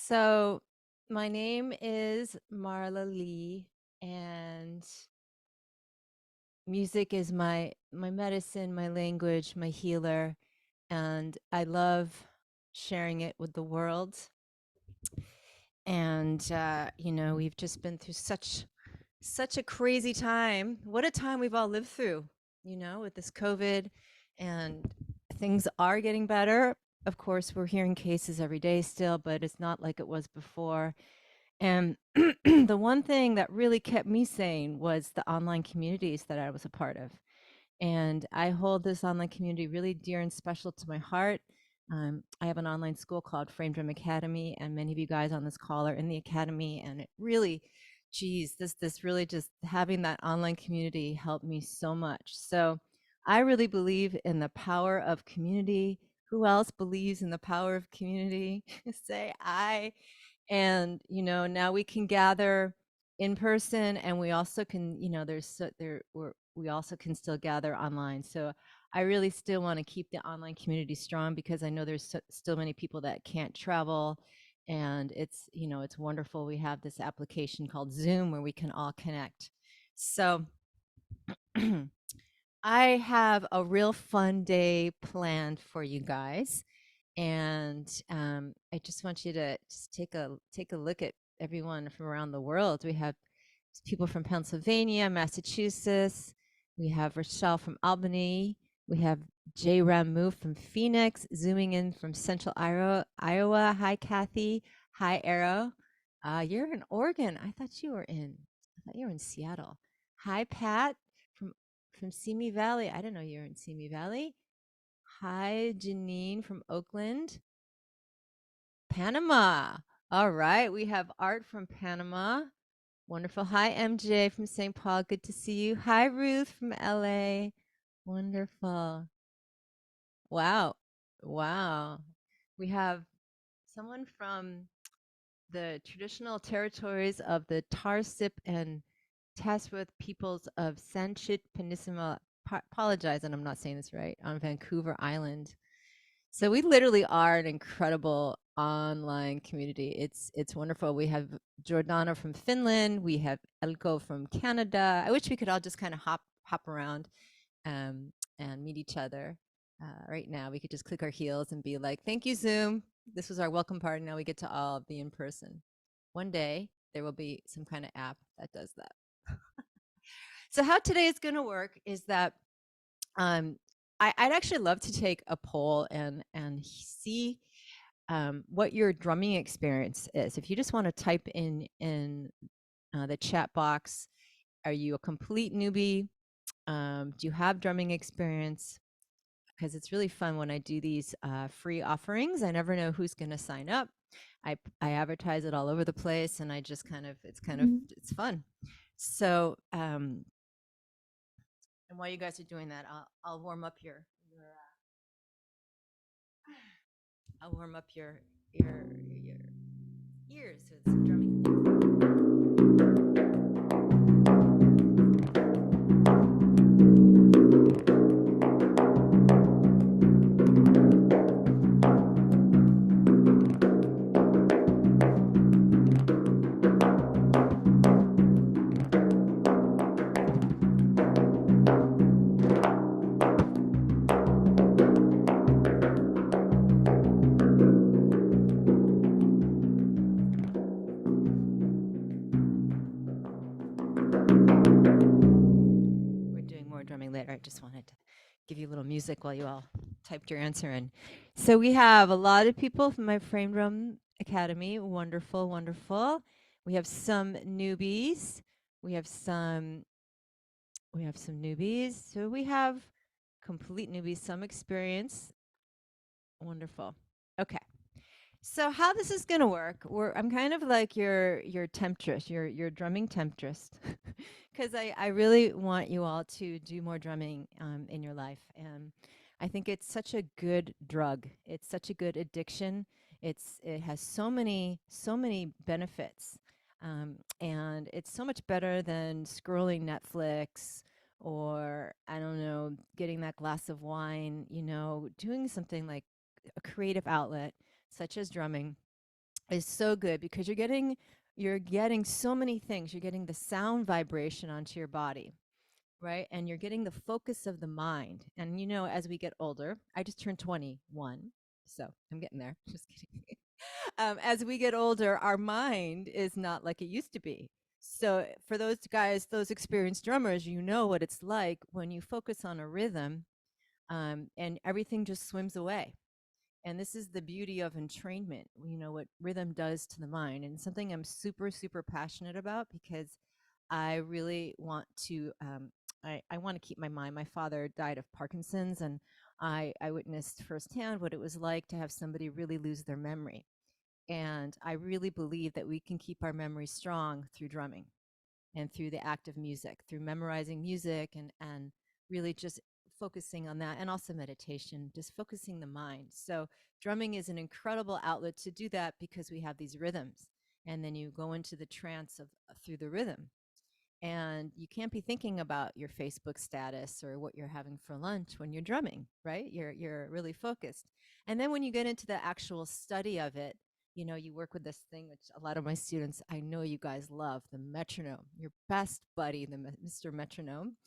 So, my name is Marla Lee, and music is my medicine, my language, my healer, and I love sharing it with the world. And we've just been through such a crazy time. What a time we've all lived through, with this COVID, and things are getting better. Of course, we're hearing cases every day still, but it's not like it was before. And the one thing that really kept me sane was the online communities that I was a part of. And I hold this online community really dear and special to my heart. I have an online school called Frame Drum Academy, and many of you guys on this call are in the academy. And it really, geez, this really just having that online community helped me so much. So I really believe in the power of community. Who else believes in the power of community? Say I. And now we can gather in person, and we also can, we also can still gather online. So I really still want to keep the online community strong, because I know there's still many people that can't travel. And it's wonderful we have this application called Zoom where we can all connect. So I have a real fun day planned for you guys. And I just want you to just take a look at everyone from around the world. We have people from Pennsylvania, Massachusetts. We have Rochelle from Albany. We have Jay Ramu from Phoenix, zooming in from Central Iowa. Hi, Kathy. Hi, Arrow. You're in Oregon. I thought you were in Seattle. Hi, Pat from Simi Valley. I didn't know you were in Simi Valley. Hi, Janine from Oakland, Panama. All right, we have Art from Panama. Wonderful. Hi, MJ from St. Paul. Good to see you. Hi, Ruth from LA. Wonderful. Wow. Wow. We have someone from the traditional territories of the Tarsip and Taswith peoples of Sanchit Peninsula. Apologize, and I'm not saying this right, on Vancouver Island. So we literally are an incredible online community. It's wonderful. We have Giordano from Finland. We have Elko from Canada. I wish we could all just kind of hop around and meet each other. Right now, we could just click our heels and be like, "Thank you, Zoom. This was our welcome party. Now we get to all be in person." One day there will be some kind of app that does that. So how today is going to work is that um, I'd actually love to take a poll and see what your drumming experience is. If you just want to type in the chat box, are you a complete newbie? Do you have drumming experience? Because it's really fun when I do these free offerings. I never know who's going to sign up. I advertise it all over the place, and I just it's fun. So and while you guys are doing that, I'll warm up I'll warm up your ears with some drumming. We're doing more drumming later. I just wanted to give you a little music while you all typed your answer in. So we have a lot of people from my Frame Drum Academy. Wonderful, wonderful. We have some newbies. We have some newbies. So we have complete newbies, some experience. Wonderful. Okay. So how this is going to work? I'm kind of like your temptress, your drumming temptress, because I really want you all to do more drumming in your life, and I think it's such a good drug. It's such a good addiction. It has so many benefits, and it's so much better than scrolling Netflix, or I don't know, getting that glass of wine. Doing something like a creative outlet such as drumming. is so good because you're getting so many things. You're getting the sound vibration onto your body, right? And you're getting the focus of the mind. And as we get older, I just turned 21, so I'm getting there. Just kidding. As we get older, our mind is not like it used to be. So for those guys, those experienced drummers, you know what it's like when you focus on a rhythm, and everything just swims away. And this is the beauty of entrainment, what rhythm does to the mind. And something I'm super, super passionate about because I really want to, I want to keep my mind. My father died of Parkinson's, and I witnessed firsthand what it was like to have somebody really lose their memory. And I really believe that we can keep our memory strong through drumming and through the act of music, through memorizing music and really just focusing on that, and also meditation, just focusing the mind. So drumming is an incredible outlet to do that because we have these rhythms, and then you go into the trance of through the rhythm, and you can't be thinking about your Facebook status or what you're having for lunch when you're drumming, right? You're really focused. And then when you get into the actual study of it, you work with this thing which a lot of my students, I know you guys love, the metronome, your best buddy, the Mr. Metronome.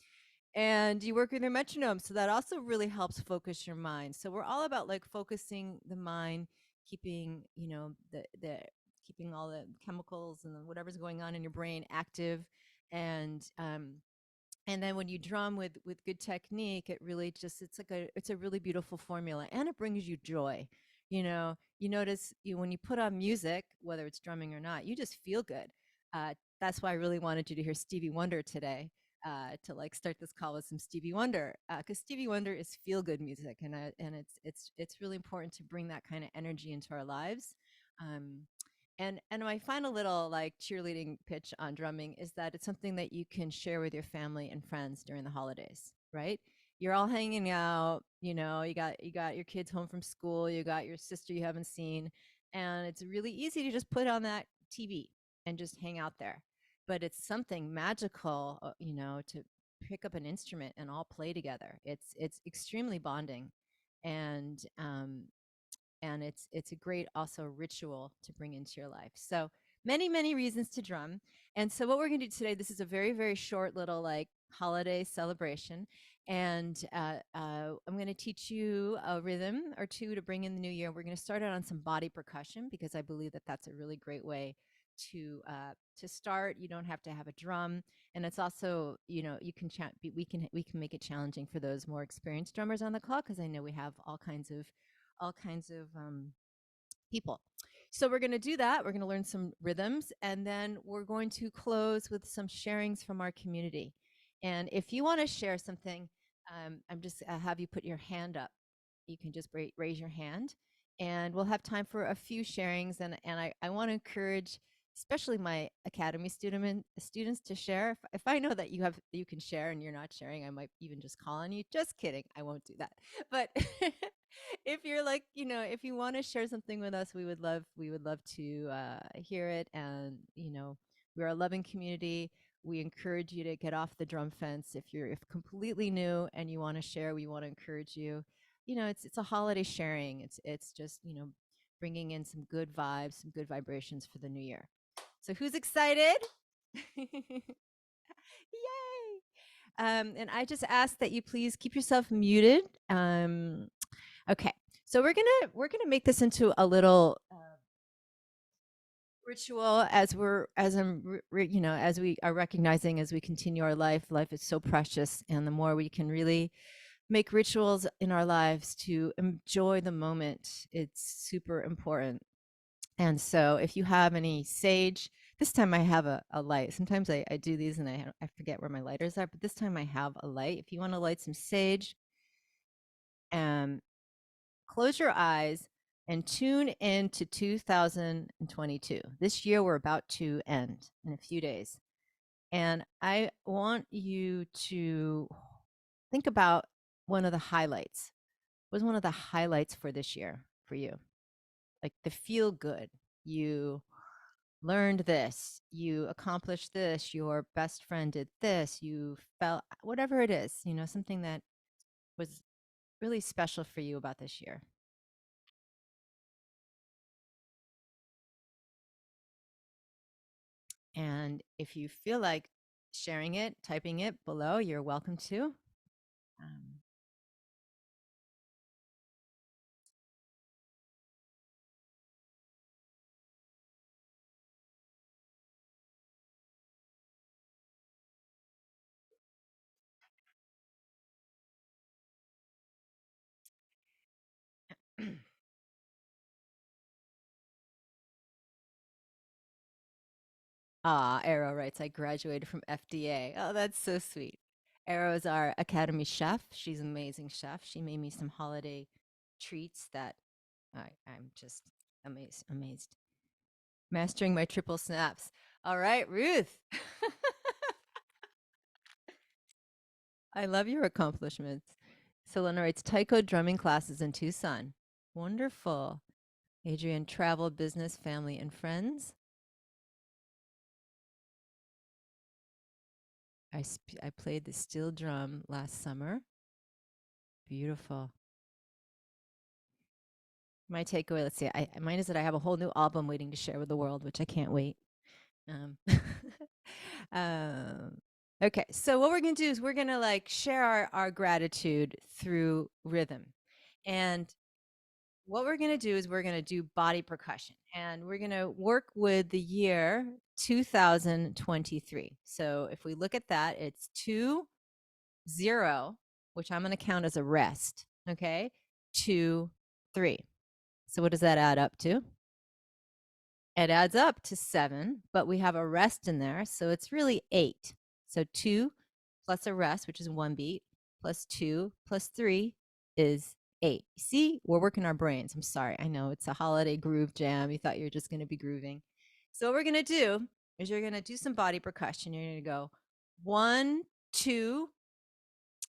And you work with your metronome, so that also really helps focus your mind. So we're all about like focusing the mind, keeping, the keeping all the chemicals and whatever's going on in your brain active. And um and then when you drum with good technique, it really just, it's a really beautiful formula, and it brings you joy. You notice, when you put on music, whether it's drumming or not, you just feel good. That's why I really wanted you to hear Stevie Wonder today, to like start this call with some Stevie Wonder, because Stevie Wonder is feel good music, and it's really important to bring that kind of energy into our lives. Um, and my final little like cheerleading pitch on drumming is that it's something that you can share with your family and friends during the holidays, right? You're all hanging out, you got your kids home from school, you got your sister you haven't seen, and it's really easy to just put on that TV and just hang out there. But it's something magical, to pick up an instrument and all play together. It's extremely bonding, and it's a great also ritual to bring into your life. So many reasons to drum. And so what we're going to do today, this is a very very short little like holiday celebration, and I'm going to teach you a rhythm or two to bring in the new year. We're going to start out on some body percussion because I believe that that's a really great way to start. You don't have to have a drum, and it's also, you can we can make it challenging for those more experienced drummers on the call, because I know we have all kinds of people. So we're going to do that. We're going to learn some rhythms, and then we're going to close with some sharings from our community. And if you want to share something, I'm just have you put your hand up. You can just raise your hand, and we'll have time for a few sharings. And I want to encourage, especially my academy students, to share. If I know that you can share and you're not sharing, I might even just call on you. Just kidding, I won't do that. But if you're like, if you want to share something with us, we would love to hear it. And we're a loving community. We encourage you to get off the drum fence. If completely new and you want to share, we want to encourage you. It's a holiday sharing. It's just, bringing in some good vibes, some good vibrations for the new year. So who's excited? Yay! And I just ask that you please keep yourself muted. Okay, so we're gonna make this into a little ritual, as we are recognizing, as we continue our life. Life is so precious, and the more we can really make rituals in our lives to enjoy the moment, it's super important. And so if you have any sage, this time I have a light. Sometimes I do these and I forget where my lighters are, but this time I have a light. If you want to light some sage, and close your eyes and tune into 2022. This year we're about to end in a few days. And I want you to think about one of the highlights. What was one of the highlights for this year for you? Like the feel good. You learned this, you accomplished this, your best friend did this, you felt whatever it is, something that was really special for you about this year. And if you feel like sharing it, typing it below, you're welcome to. Um, Arrow writes, I graduated from FDA. Oh, that's so sweet. Arrow is our Academy chef. She's an amazing chef. She made me some holiday treats that I'm just amazed. Mastering my triple snaps. All right, Ruth. I love your accomplishments. Selena writes, taiko drumming classes in Tucson. Wonderful. Adrian, travel, business, family, and friends. I played the steel drum last summer. Beautiful. My takeaway, let's see, mine is that I have a whole new album waiting to share with the world, which I can't wait. Um, um, okay, so what we're going to do is we're going to like share our gratitude through rhythm. And what we're going to do is we're going to do body percussion, and we're going to work with the year 2023. So if we look at that, it's 2-0, which I'm going to count as a rest. Okay. 2-3. So what does that add up to? It adds up to 7, but we have a rest in there. So it's really 8. So 2 plus a rest, which is 1 beat, plus 2 plus 3 is 8. See, we're working our brains. I'm sorry. I know it's a holiday groove jam. You thought you were just going to be grooving. So what we're going to do is you're going to do some body percussion. You're going to go 1, 2,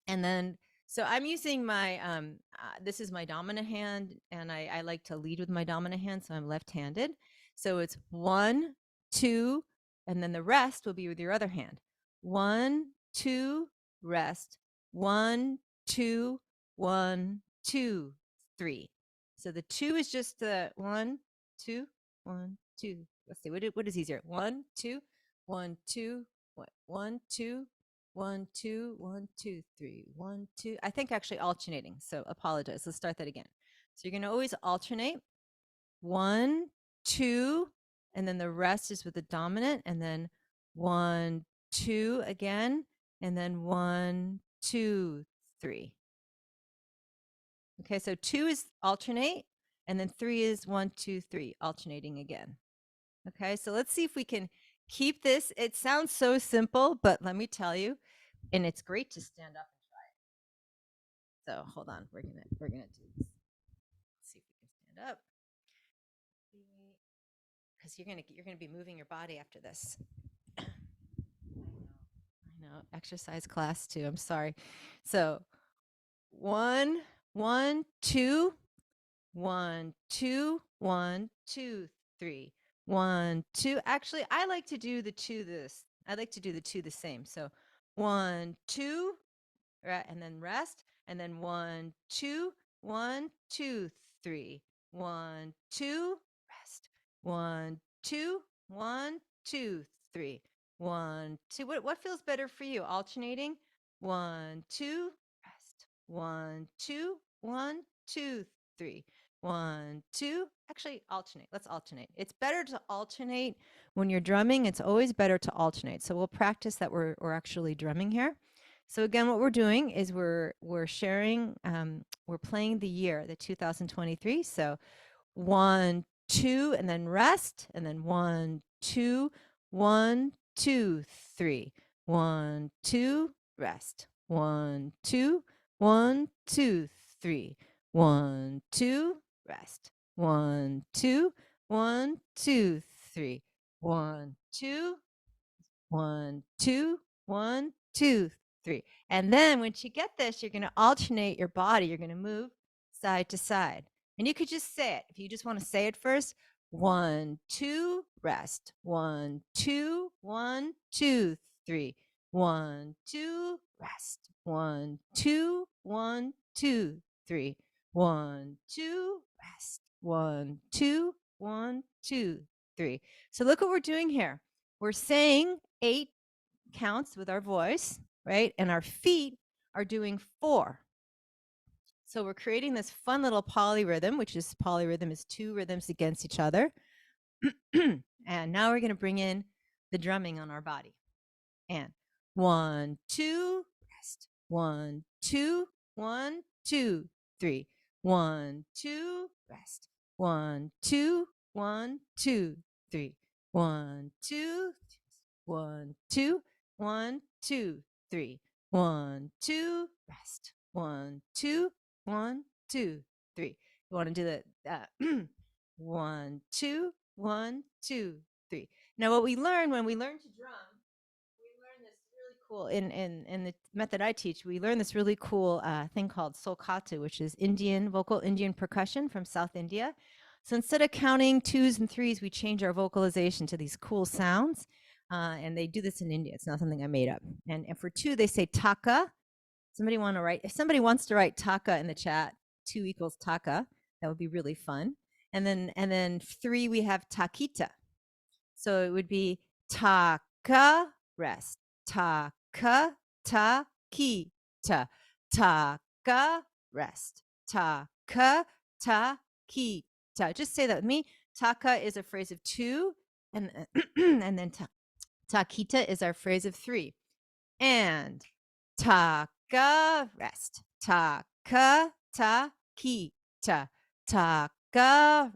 and then so I'm using my this is my dominant hand, and I like to lead with my dominant hand, so I'm left-handed. So it's 1, 2, and then the rest will be with your other hand. 1, 2, rest. 1, 2, 1, 2, 3. So the 2 is just the 1, 2, 1, 2. Let's see, what is easier? 1, 2, 1, 2, 1, 2, 1, 2, 1, 2, 3, 1, 2. I think actually alternating. So apologize. Let's start that again. So you're going to always alternate 1, 2, and then the rest is with the dominant, and then 1, 2 again, and then 1, 2, 3. Okay, so 2 is alternate, and then 3 is 1, 2, 3, alternating again. Okay, so let's see if we can keep this. It sounds so simple, but let me tell you, and it's great to stand up. So hold on, we're gonna do this. Let's see if we can stand up, because you're gonna be moving your body after this. I know, exercise class too. I'm sorry. So 1, 1, 2, 1, 2, 1, 2, 3, 1, 2. Actually, I like to do the 2 this. I like to do the 2 the same. So 1, 2, right, and then rest, and then 1, 2, 1, 2, 3, 1, 2, rest, 1, 2, 1, 2, 3, 1, 2. What feels better for you? Alternating? 1, 2, rest, 1, 2, 1, 2, 3, 1, 2. Actually, alternate. Let's alternate. It's better to alternate when you're drumming. It's always better to alternate. So we'll practice that we're actually drumming here. So again, what we're doing is we're sharing, we're playing the year, the 2023. So 1, 2, and then rest, and then 1, 2, 1, 2, 3, 1, 2, rest, 1, 2, 1, 2, 3, 1, 2, rest, 1, 2, 1, 2, 3, 1, 2, 1, 2, 1, 2, 3. And then once you get this, you're going to alternate your body. You're going to move side to side. And you could just say it. If you just want to say it first, 1, 2, rest. 1, 2, 1, 2, 3. 1, 2, rest. 1, 2, 1, 2, 3. 1, 2, rest. 1, 2, 1, 2, 3. So look what we're doing here. we're saying 8 counts with our voice, right? And our feet are doing 4. So we're creating this fun little polyrhythm, which is polyrhythm is 2 rhythms against each other. And now we're going to bring in the drumming on our body. And 1, 2, rest. 1, 2, 1, 2, 3. 1, 2, rest. 1, 2, 1, 2, 3. 1, 2, 1, 2, 1, 2, 3. 1, 2, rest. 1, 2, 1, 2, 3. You want to do that? 1, 2, 1, 2, 3. Now, what we learn when we learn to drum, we learn this really cool in the method I teach. We learn this really cool thing called solkatu, which is Indian percussion from South India. So instead of counting 2s and 3s, we change our vocalization to these cool sounds. And they do this in India. It's not something I made up. And for 2, they say taka. Somebody want to write? If somebody wants to write taka in the chat, 2 equals taka. That would be really fun. And then 3, we have takita. So it would be taka, rest. Taka, takita. Taka, rest. Taka, takita. Just say that with me. Taka is a phrase of 2, and and then takita is our phrase of 3. And taka, rest. Taka, takita. Taka,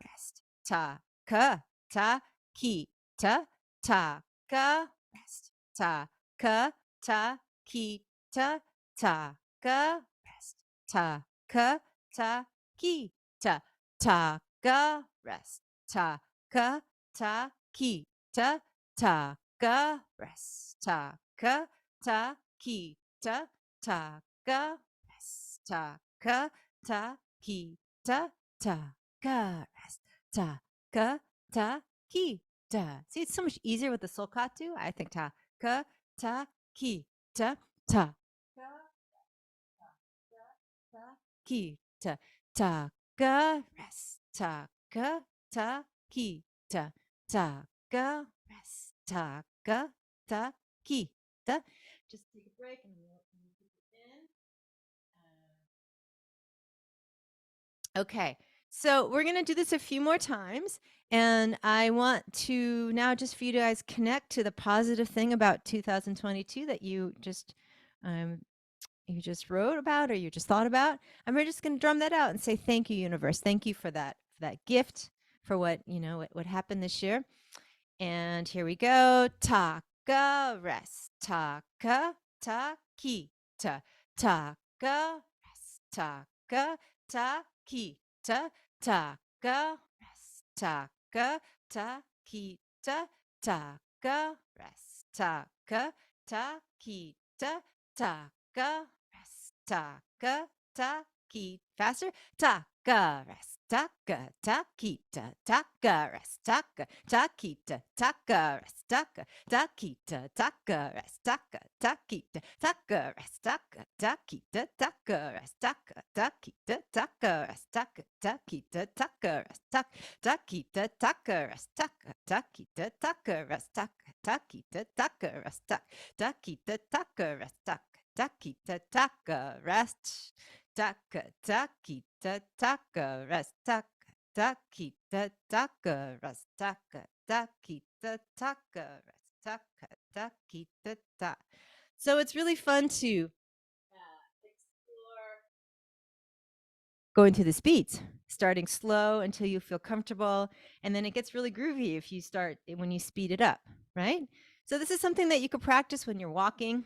rest. Taka, takita. Taka, rest. Taka, takita. Taka, rest. Taka, takita. Taka, rest. Taka, takita. Taka, rest. Taka, takita. Taka, rest. Taka, takita. Taka, rest. Taka, takita. See, it's so much easier with the solkatu. I think taka, takita. Taka, takita. Taka, rest. Taka, takita. Taka, rest. Taka, takita. Just take a break and we'll put it in. Okay, so we're going to do this a few more times. And I want to now just for you guys connect to the positive thing about 2022 that you just wrote about or you just thought about. And we're just going to drum that out and say, thank you, universe. Thank you for that gift, for what, what happened this year. And here we go. Taka, rest. Taka, takita. Taka, rest. Taka, takita. Taka, rest. Taka, takita. Taka, rest. Taka, takita. Taka, rest. Taka, takita. Faster. Taka, rest. Taka, takita. Taka, rest. Taka, takita. Taka, rest. Taka, takita. Taka, rest. Taka, takita. Taka, rest. Taka, takita. Taka, rest. Taka, takita. Taka, rest. Taka, takita. Taka, rest. Taka, takita. Taka, rest. Taka, takita. Taka, rest. Taka, takita. Taka, rest. Taka, takita. Taka, rest. Taka, takita. Taka, rest. Taka, takita, taka, rest. Taka, takita, taka, rest. Taka, takita, taka, rest. Taka, takita, ta. So it's really fun to explore going to the beats, starting slow until you feel comfortable. And then it gets really groovy if you start when you speed it up, right? So this is something that you could practice when you're walking,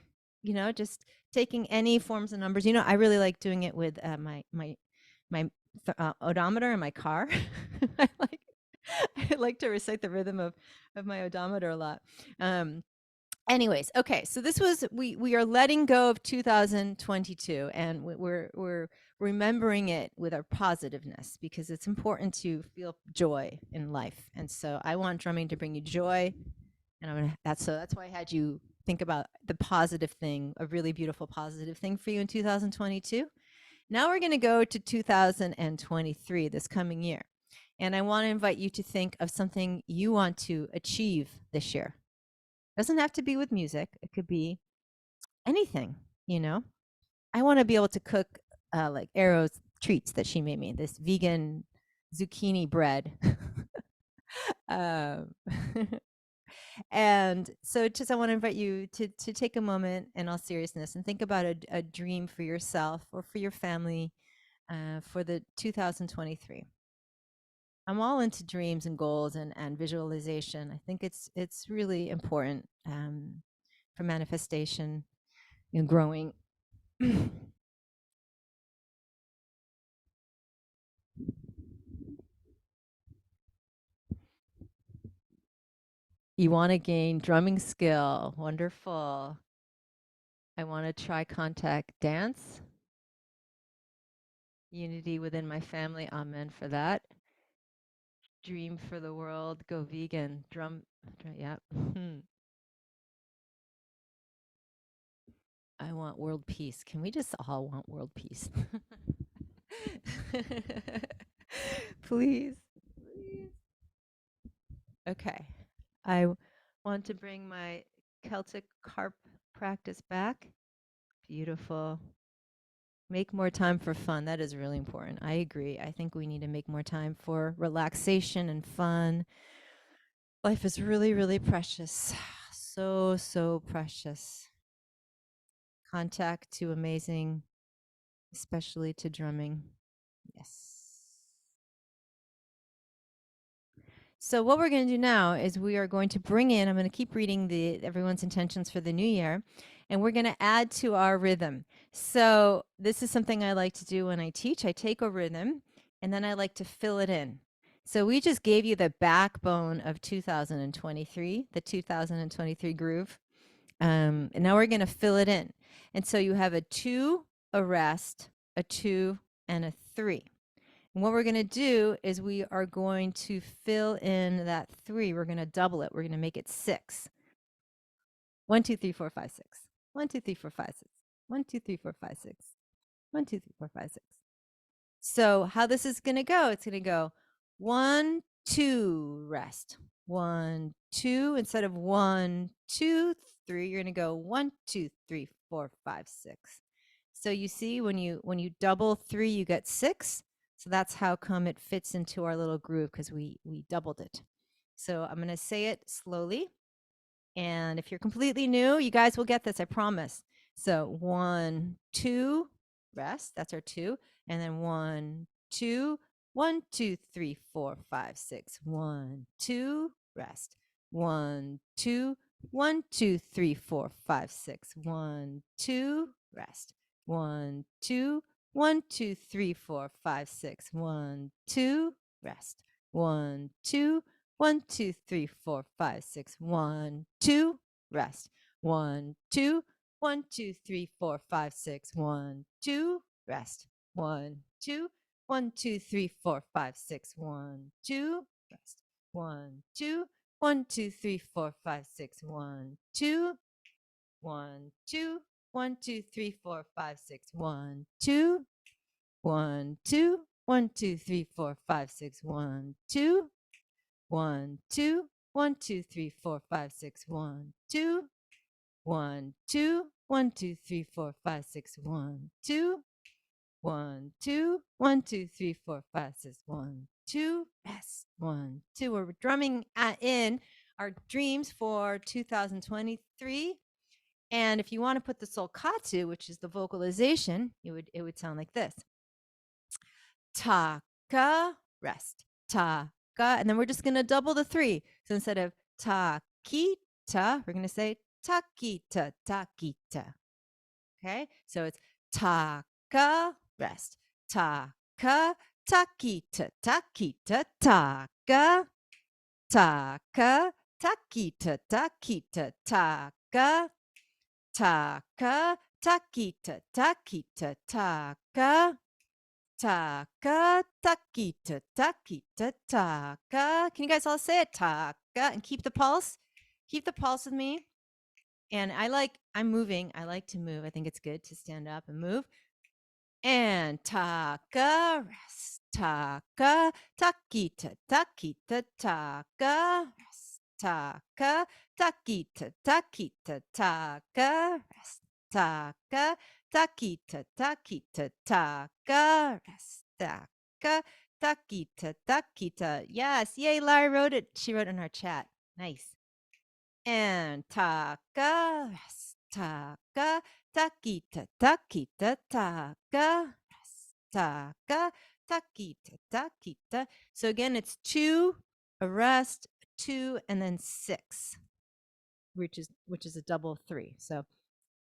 just taking any forms of numbers. I really like doing it with my odometer in my car. I like to recite the rhythm of my odometer a lot. Anyways, okay, so this was we are letting go of 2022, and we're remembering it with our positiveness, because it's important to feel joy in life. And so I want drumming to bring you joy, and that's why I had you think about the positive thing, a really beautiful positive thing for you in 2022. Now we're going to go to 2023, this coming year. And I want to invite you to think of something you want to achieve this year. Doesn't have to be with music. It could be anything, you know. I want to be able to cook like Arrow's treats that she made me. This vegan zucchini bread. um, and so just I want to invite you to take a moment in all seriousness and think about a dream for yourself or for your family for the 2023. I'm all into dreams and goals and visualization. I think it's really important for manifestation and growing. You want to gain drumming skill. Wonderful. I want to try contact dance. Unity within my family. Amen for that. Dream for the world. Go vegan. Yeah. I want world peace. Can we just all want world peace? Please. Please. Okay. I want to bring my Celtic harp practice back. Beautiful. Make more time for fun. That is really important. I agree. I think we need to make more time for relaxation and fun. Life is really, really precious. So, so precious. Contact to amazing, especially to drumming. Yes. So what we're going to do now is we are going to bring in, I'm going to keep reading everyone's intentions for the new year, and we're going to add to our rhythm. So this is something I like to do when I teach. I take a rhythm and then I like to fill it in. So we just gave you the backbone of 2023, the 2023 groove. And now we're going to fill it in. And so you have a 2, a rest, a 2, and a 3. And what we're going to do is we are going to fill in that 3. We're going to double it. We're going to make it 6. 1, 2, 3, 4, 5, 6. 1, 2, 3, 4, 5, 6. 1, 2, 3, 4, 5, 6. 1, 2, 3, 4, 5, 6. So how this is going to go, it's going to go 1, 2, rest. 1, 2, instead of 1, 2, 3, you're going to go 1, 2, 3, 4, 5, 6. So you see when you double 3, you get 6. So that's how come it fits into our little groove, because we doubled it. So I'm going to say it slowly. And if you're completely new, you guys will get this, I promise. So 1, 2, rest. That's our 2. And then 1, 2, 1, 2, 3, 4, 5, 6. 1, 2, rest. 1, 2, 1, 2, 3, 4, 5, 6. 1, 2, rest. 1, 2, 1, 2, 3, 4, 5, 6. 1, 2, rest. 1, 2, 1, 2, 3, 4, 5, 6. 1, 2, rest. 1, 2, 1, 2, 3, 4, 5, 6. 1, 2, rest. 1, 2, 1, 2, 3, 4, 5, 6. 1, 2, rest. 1, 2, 1, 2, 3, 4, 5, 6. 1, 2, 1, 2, 1, 2, 3, 4, 5, 6. 1, 2, 1, 2, 1, 2, 3, 4, 5, 6. 1, 2, 1, 2, 1, 2, 3, 4, 5, 6. 1, 2, 1, 2, 1, 2, 3, 4, 5, 6. 1, 2, 1, 2, 1, 2, 3, 4, 5, 6. 1, 2, rest. 1, 2. We're drumming in our dreams for 2023. And if you want to put the solkatsu, which is the vocalization, it would sound like this. Taka, rest. Taka. And then we're just going to double the 3. So instead of takita, we're going to say takita, takita. Okay? So it's taka, rest. Taka, takita, takita, taka. Taka, takita, takita, taka. Taka, takita, takita, taka. Taka, takita, takita, taka. Can you guys all say it? Taka. And keep the pulse. Keep the pulse with me. And I'm moving. I like to move. I think it's good to stand up and move. And taka, rest. Taka, takita, takita, taka, rest. taka, takita, takita, taka, rest, taka, takita, takita, taka, rest, taka, takita, takita. Yes, yay, Lara wrote it. She wrote in our chat. Nice. And taka, rest, taka, takita, takita, taka, rest, taka, takita, takita. So again, it's 2, a rest, 2, and then 6, which is a double 3. So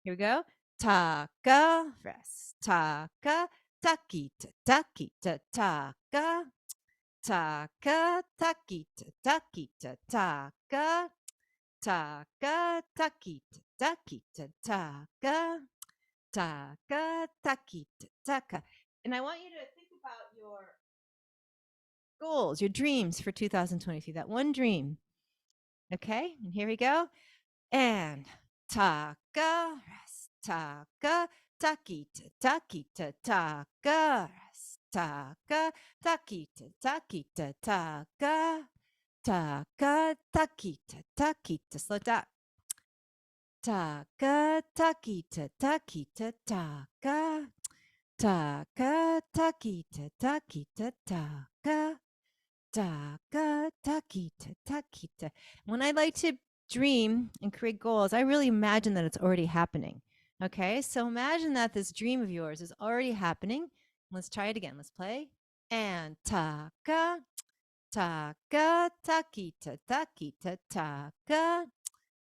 here we go. Taka, rest, taka, takita, takita, taka, taka, takita, takita, taka, taka, takita, takita, taka, taka, takita, taka. And I want you to think about your goals, your dreams for 2023, that one dream. Okay, and here we go. And taka, rest, taka, takita, takita, taka, rest, taka, takita, takita, taka, taka, takita, takita. Slow down. Taka, takita, takita, taka, taka, takita, takita, taka, taka, takita, takita. When I like to dream and create goals, I really imagine that it's already happening. Okay, so imagine that this dream of yours is already happening. Let's try it again. Let's play. And taka, taka, takita, takita, taka,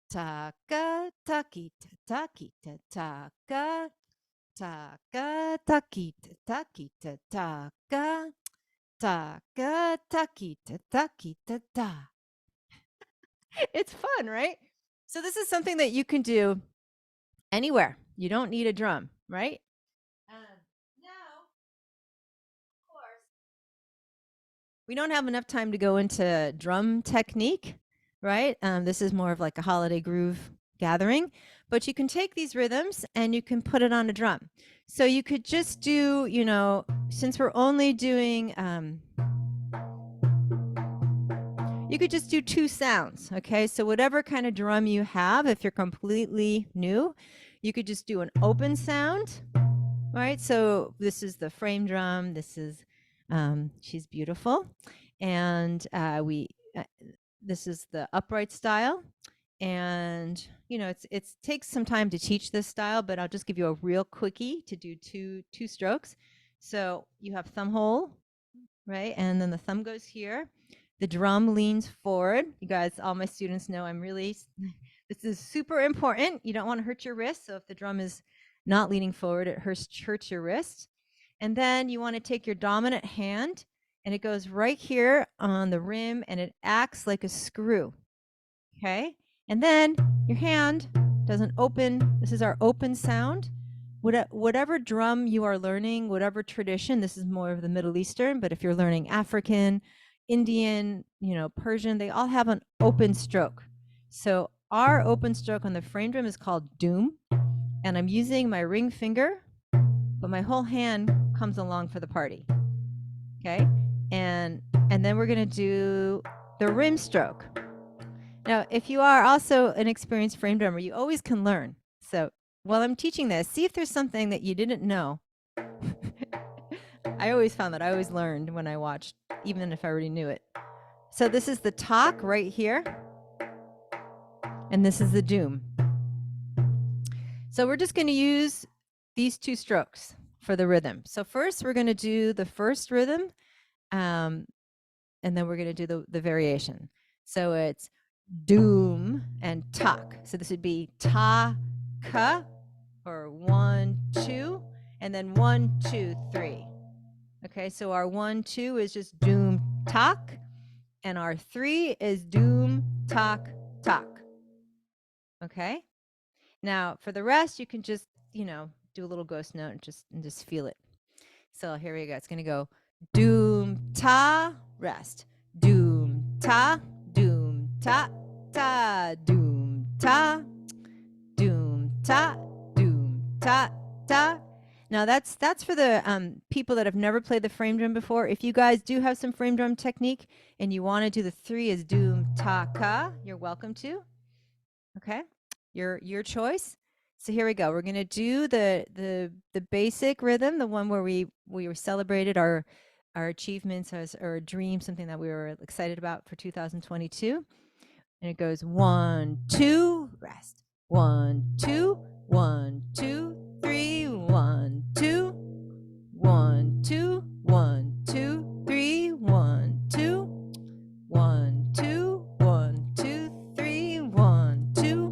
taka, takita, takita, taka, taka, takita, takita, taka, taka, takita, takita, ta. It's fun, right? So this is something that you can do anywhere. You don't need a drum, right? Now, of course, we don't have enough time to go into drum technique, right? This is more of like a holiday groove gathering, but you can take these rhythms and you can put it on a drum. So you could just do, since we're only doing, you could just do 2 sounds, okay? So whatever kind of drum you have, if you're completely new, you could just do an open sound, right? So this is the frame drum. This is, she's beautiful. And this is the upright style. And, it takes some time to teach this style, but I'll just give you a real quickie to do two strokes. So you have thumb hole, right? And then the thumb goes here. The drum leans forward. You guys, all my students know this is super important. You don't want to hurt your wrist. So if the drum is not leaning forward, it hurts your wrist. And then you want to take your dominant hand and it goes right here on the rim and it acts like a screw. Okay. And then your hand doesn't open. This is our open sound. Whatever drum you are learning, whatever tradition, this is more of the Middle Eastern, but if you're learning African, Indian, Persian, they all have an open stroke. So our open stroke on the frame drum is called doom. And I'm using my ring finger, but my whole hand comes along for the party. Okay. And then we're going to do the rim stroke. Now, if you are also an experienced frame drummer, you always can learn. So while I'm teaching this, see if there's something that you didn't know. I always found that I always learned when I watched, even if I already knew it. So this is the talk right here. And this is the doom. So we're just going to use these 2 strokes for the rhythm. So first we're going to do the first rhythm. And then we're going to do the variation. So it's doom and talk. So this would be ta-ka, or 1, 2, and then 1, 2, 3. Okay, so our 1, 2 is just doom, talk, and our 3 is doom, talk, talk. Okay, now for the rest, you can just, do a little ghost note and just feel it. So here we go. It's going to go doom, ta, rest, doom, ta, doom, ta, ta, doom, ta, doom, ta, doom, ta, ta. Now that's for the people that have never played the frame drum before. If you guys do have some frame drum technique and you want to do the 3 as doom, taka. You're welcome to. Okay, your choice. So here we go. We're gonna do the basic rhythm, the one where we were celebrated our achievements as or a dream, something that we were excited about for 2022. And it goes 1, 2, rest. 1, 2, 1, 2, 3, 1, 2, 1, 2, 1, 2, 3, 1, 2, 1, 2, 1, 2, 3, 1, 2,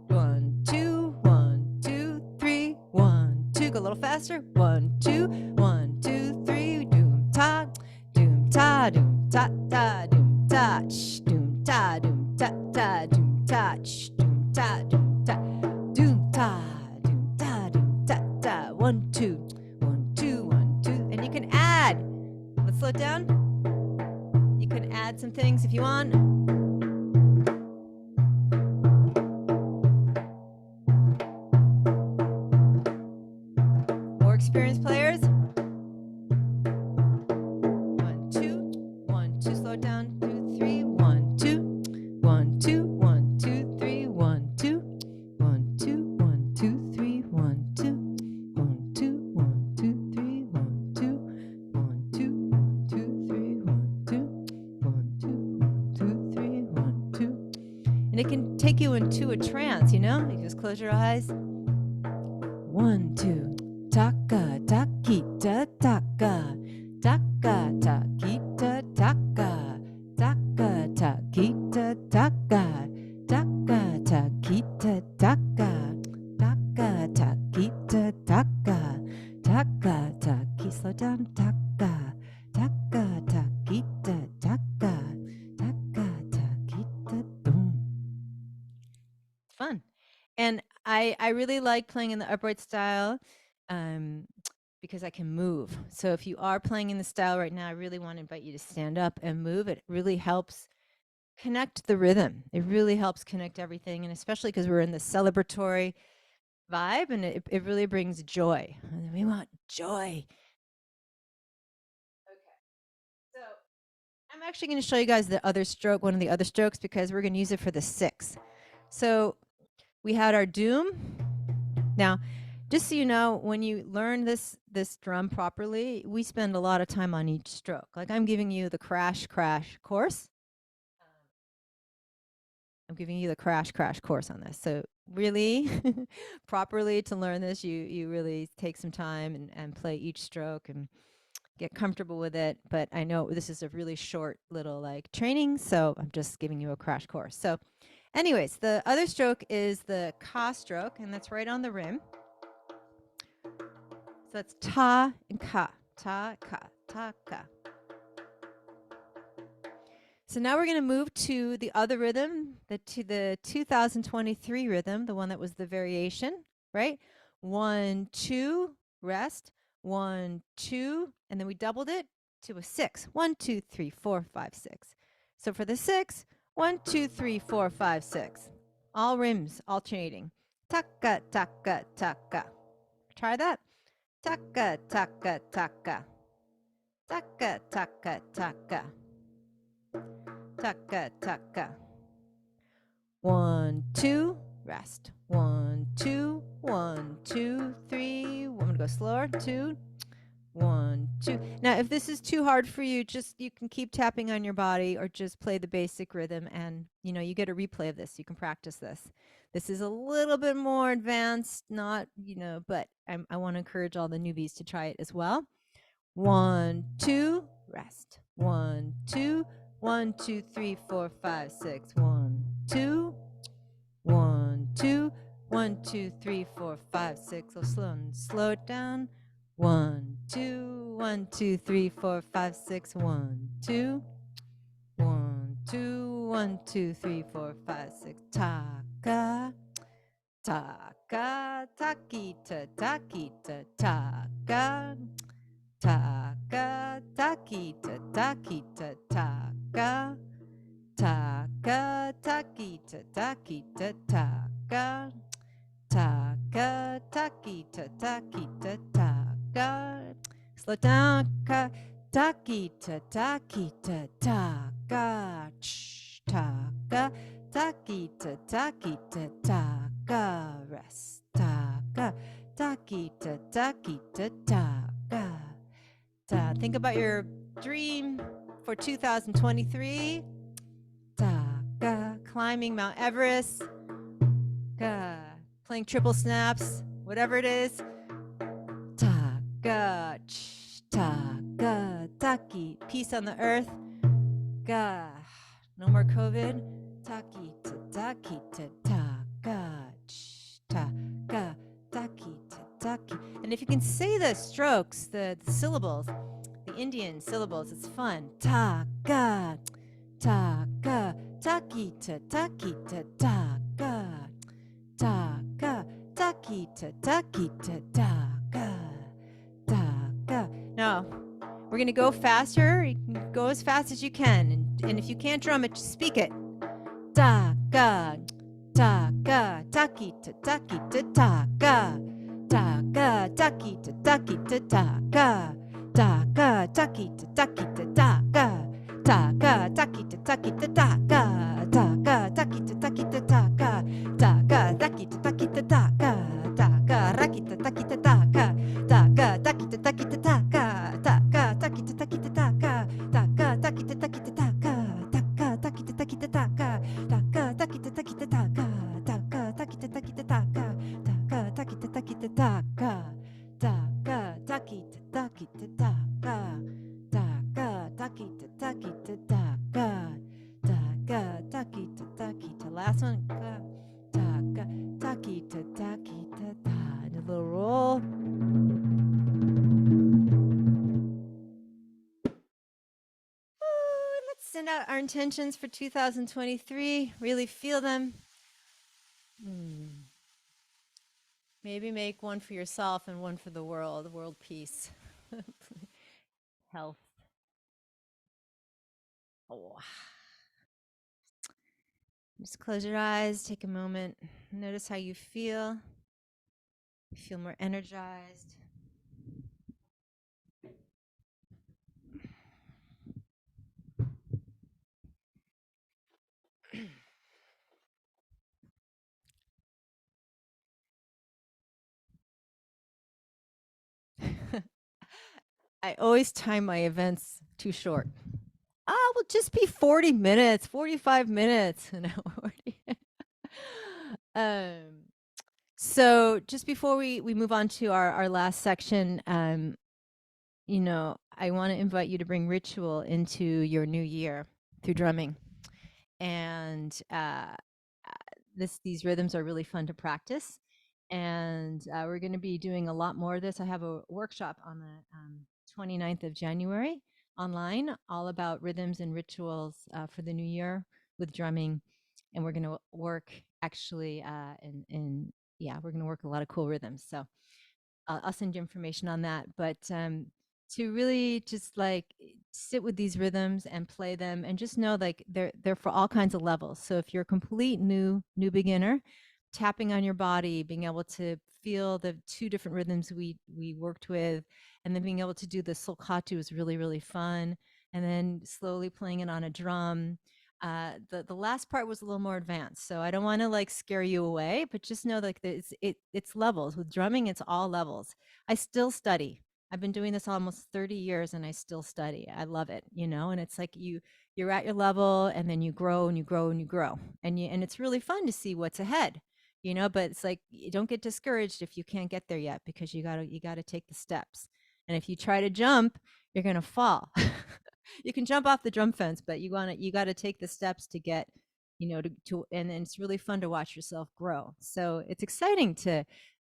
1, 2, 1, 2, 3, 1, 2. Go a little faster. 1, 2, 1, 2, 3. Doom ta, doom ta, doom ta ta, doom ta, sh, doom ta, doom ta ta, doom ta, sh, doom ta, doom ta, doom ta, doom ta, doom ta ta. 1, 2, 1, 2, 1, 2. And you can add. Let's slow it down. You can add some things if you want. More experienced players. 1, 2, 1, 2. Slow it down. 2, 3. 1, 2, 1, 2, 1, 2, 3. 1, 2, 1, 2, 1, 2, 3. 1, 2, 1, 2, 1, 2, 3. 1, 2, 1, 2, 1, 2, 3. 1, 2, 1, 2, 1, 2, 3. 1, 2. And it can take you into a trance, you know? You can just close your eyes. 1, 2. Taka, takita, taka. Taka, takita, taka. Taka, takita, taka. Taka, takita, taka. Taka, takita, taka. Taka, taki. Slow down. Taka. Taka, takita, taka. Taka, takita, boom. Fun. And I really like playing in the upright style because I can move. So if you are playing in the style right now, I really want to invite you to stand up and move. It really helps connect the rhythm. It really helps connect everything, and especially because we're in the celebratory vibe, and it really brings joy. And we want joy. Okay, so I'm actually going to show you guys the other stroke, one of the other strokes, because we're going to use it for the 6. So we had our doom. Now, just so you know, when you learn this drum properly, we spend a lot of time on each stroke. Like I'm giving you the crash course. I'm giving you the crash course on this. So really, properly to learn this, you really take some time and play each stroke and get comfortable with it. But I know this is a really short little like training, so I'm just giving you a crash course. So anyways, the other stroke is the ka stroke, and that's right on the rim. So that's ta and ka, ta, ka, ta, ka. So now we're going to move to the other rhythm, to the 2023 rhythm, the one that was the variation, right? 1, 2, rest. 1, 2, and then we doubled it to a 6. 1, 2, 3, 4, 5, 6. So for the 6, 1, 2, 3, 4, 5, 6. All rims alternating. Taka, taka, taka. Try that. Taka, taka, taka. Taka, taka, taka. Taka, taka. 1, 2, rest. 1, 2, 1, 2, 3. I'm gonna go slower. 2, 1, 2. Now, if this is too hard for you, you can keep tapping on your body or just play the basic rhythm, and you get a replay of this. You can practice this. This is a little bit more advanced, not but I want to encourage all the newbies to try it as well. 1, 2, rest. 1, 2, 1, 2, 3, 4, 5, 6. 1, 2, 1, 2, 1, 2, 3, 4, 5, 6. So slow it down. 1, 2, 1, 2, 3, 4, 5, 6. 1, 2, 1, 2, 1, 2, 3, 4, 5, 6. Taka, taka, takita, takita, taka. Taka, takita, takita, taka. Taka, takita, takita, taka. Taka, takita, takita, taka. Slow down, ka, takita, takita, taka. taka, takita, takita, taka, rest, taka, takita, takita, taka. Think about your dream for 2023. Climbing Mount Everest, playing triple snaps, whatever it is. Taki, peace on the earth. Ga, no more COVID. Taki, taki, taka, taka, taki, taki. And if you can say the strokes, the syllables, the Indian syllables, it's fun. Taka, taka, taki, taki, taka, taka, taki, taki, taka, taka. Now, we're going to go faster. You can go as fast as you can. And if you can't drum it, just speak it. Taka, taka, taki, taki, taka, taka, taki, taki, taka, taka, taki, taki, taka, taka, taki, taki, taka, taka, taki, taki, taka, taka, taki, taki, taka, taka, raki, taki, taka, taka, taki, taki, taka, taka, taki, taki, taka, taka, taki, taki, taka, taka, taki, taki, taka, taka, taki, taki, taka, taka, taki, taki, taka, taka, taki, taki, taka, taka, taki, taki, taka, taka, taki, taki, taka, taka, taki, taki. Last one. Taka, taki, taki, ta. And a little roll. Let's send out our intentions for 2023. Really feel them. Maybe make one for yourself and one for the world peace, health. Oh. Just close your eyes, take a moment, notice how you feel. You feel more energized. I always time my events too short. Will just be 40 minutes, 45 minutes. um, so just before we move on to our last section, I want to invite you to bring ritual into your new year through drumming. And these rhythms are really fun to practice. And we're going to be doing a lot more of this. I have a workshop on the 29th of January online, all about rhythms and rituals for the new year with drumming. And we're going to work actually we're going to work a lot of cool rhythms. So I'll send you information on that. But to really just like sit with these rhythms and play them, and just know like they're for all kinds of levels. So if you're a complete new beginner, tapping on your body, being able to feel the two different rhythms we worked with, and then being able to do the sulcatu is really fun. And then slowly playing it on a drum. The last part was a little more advanced, so I don't want to like scare you away, but just know like it's levels with drumming. It's all levels. I still study. I've been doing this almost 30 years and I still study. I love it, and it's like you're at your level, and then you grow and you grow and you grow, and it's really fun to see what's ahead, but it's like you don't get discouraged if you can't get there yet, because you got to take the steps. And if you try to jump, you're going to fall. You can jump off the drum fence, but you got to take the steps to get, and it's really fun to watch yourself grow. So it's exciting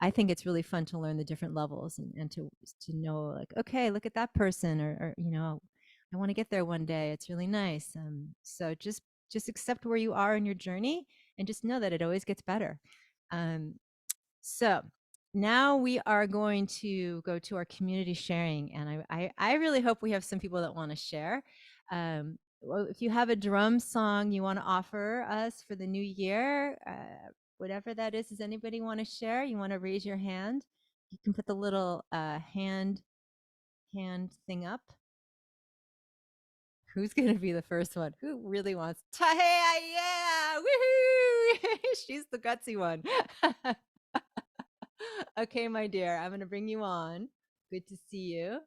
I think it's really fun to learn the different levels, and to know like, okay, look at that person, or I want to get there one day. It's really nice. So just accept where you are in your journey, and just know that it always gets better. So now we are going to go to our community sharing, and I really hope we have some people that want to share. Well, if you have a drum song you want to offer us for the new year, whatever that is, does anybody want to share? You want to raise your hand? You can put the little hand thing up. Who's going to be the first one? Who really wants Tahea? Yeah. Woohoo. She's the gutsy one. Okay, my dear, I'm going to bring you on. Good to see you.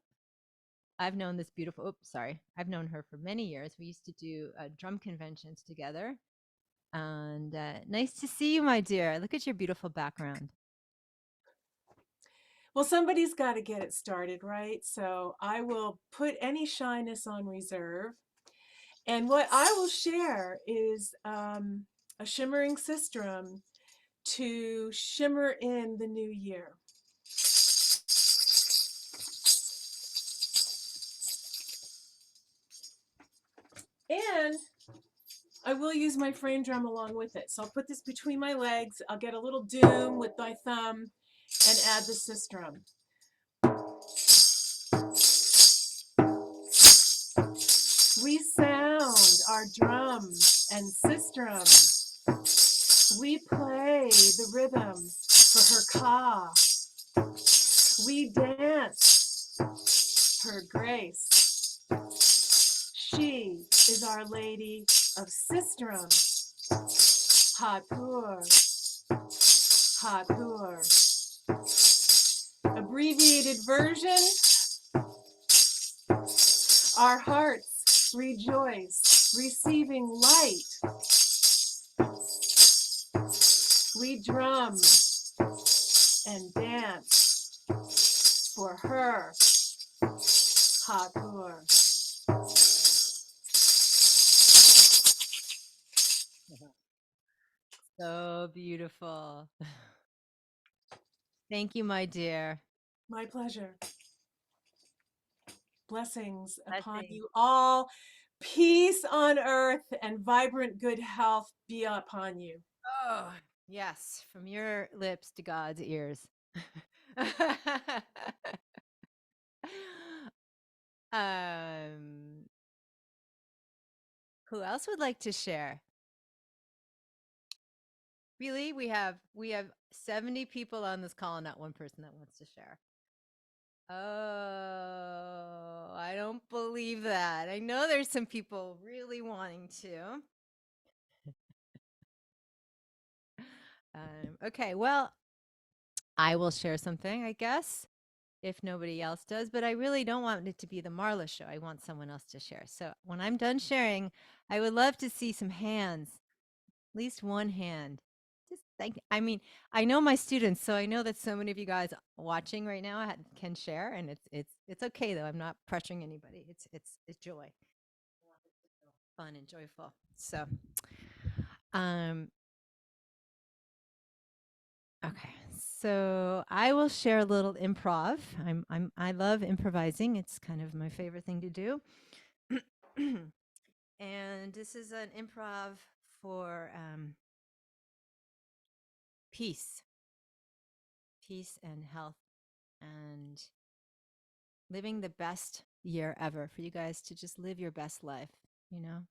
I've known this beautiful, oops, sorry. I've known her for many years. We used to do drum conventions together. And nice to see you, my dear. Look at your beautiful background. Well, somebody's got to get it started, right? So I will put any shyness on reserve. And what I will share is a shimmering sistrum to shimmer in the new year. And I will use my frame drum along with it. So I'll put this between my legs. I'll get a little doom with my thumb and add the sistrum. We sound our drum and sistrum. We play the rhythm for her ka. We dance her grace. She is Our Lady of Sistrum. Hathor, Hathor. Abbreviated version, our hearts rejoice, receiving light. We drum and dance for her, Hathor. So beautiful. Thank you, my dear. My pleasure. Blessings upon Blessings. you all. Peace on earth and vibrant good health be upon you. Oh, yes, from your lips to God's ears. um, who else would like to share? Really, we have 70 people on this call and not one person that wants to share. Oh, I don't believe that. I know there's some people really wanting to. Okay, well, I will share something, I guess, if nobody else does, but I really don't want it to be the Marla show. I want someone else to share. So when I'm done sharing, I would love to see some hands, at least one hand. Just like, I mean, I know my students, so I know that so many of you guys watching right now can share, and it's okay though. I'm not pressuring anybody. It's joy, fun and joyful. So, um, okay, so I will share a little improv. I love improvising. It's kind of my favorite thing to do. And this is an improv for peace, peace and health, and living the best year ever for you guys to just live your best life, you know?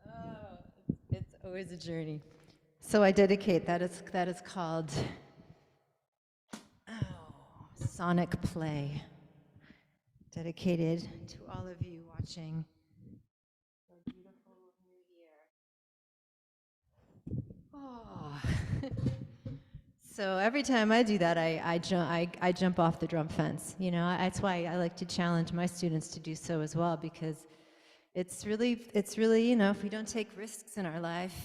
Oh, it's always a journey. So I dedicate that is called Sonic Play. Dedicated to all of you watching. Our beautiful new year. Oh. So every time I do that, I jump off the drum fence. You know, that's why I like to challenge my students to do so as well, because it's really, if we don't take risks in our life,